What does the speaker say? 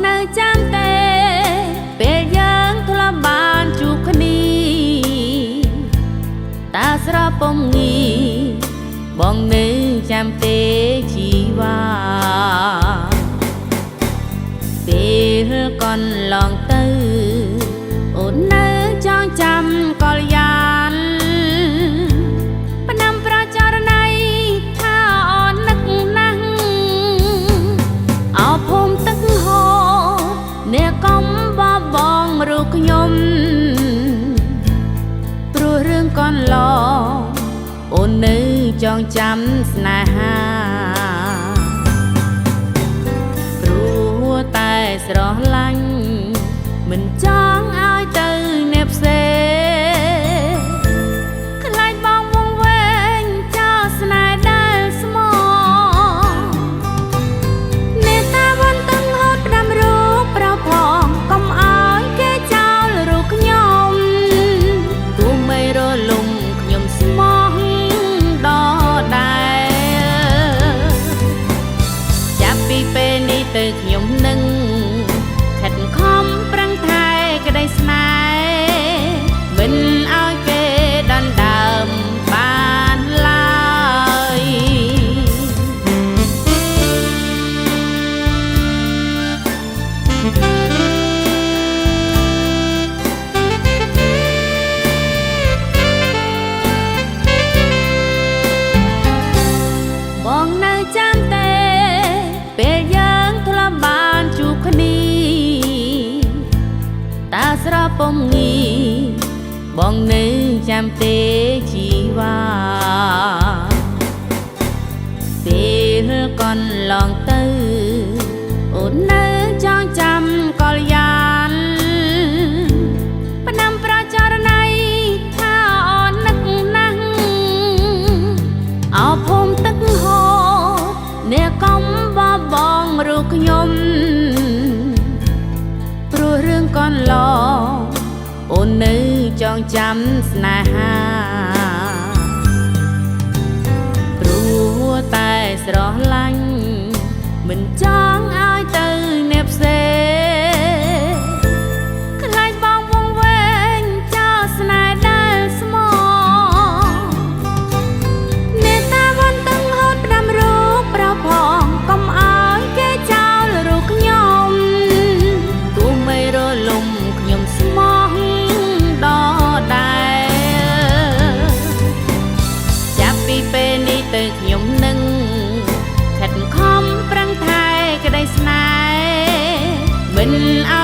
នៅចាំទេពេលយើងធ្លាប់បានជួបគ្នាតើស្រពំងីបងនៅចាំទេជីវ៉ាពេលកន្លងទៅអូននៅចងចាំកលយានផ្នំប្រចរណៃថាអូននឹកណាស់អោភូមិទឹកហូរអ្នកកំបបងរូបខ្ញុំព្រោះរឿងកន្លងអូននៅចងចាំស្នេហាព្រោះតែស្រឡាញ់មិនចង់ឲ្យទៅអ្នកផ្សេងខ្លាចបងវង្វេងចោលស្នេហ៍ដែលស្មោះអ្នកតាវន្តឹងហូតផ្ដាំរូបប្រផងកុំឲ្យគេចោលរូបខ្ញុំទោះបីរលំខ្ញុំស្មោះដល់ដែរចាប់ពីពេលនេះទៅខ្ញុំនឹងខិតខំប្រឹងថែក្តីស្នេហ៍មិនឲ្យគេដណ្ដើមបានឡើយបងនៅចាំទេពេលយើងធ្លាប់បានជួបគ្នាតើស្រពំងីបងនៅចាំទេជីវ៉ាពេលកន្លងទៅអូននៅចងចាំកលយានផ្នំប្រចរណៃថាអូននឹកណាស់អោភូមិទឹកហូរអ្នកកំបបងរូបខ្ញុំព្រោះរឿងកន្លងអូននៅចងចាំស្នេហាព្រោះតែស្រឡាញ់មិនចង់ឲ្យទៅអ្នកផ្សេងខ្លាចបងវង្វេងចោលស្នេហ៍ដែលស្មោះអ្នកតាវន្តឹងហូតផ្ដាំរូបប្រផងកុំឲ្យគេចោលរូបខ្ញុំទោះបីរលំខ្ញុំស្មោះដល់ដែរចាប់ពីពេលនេះទៅខ្ញុំនឹងខិតខំប្រឹងថែក្តីស្នេហ៍មិនឲ្យ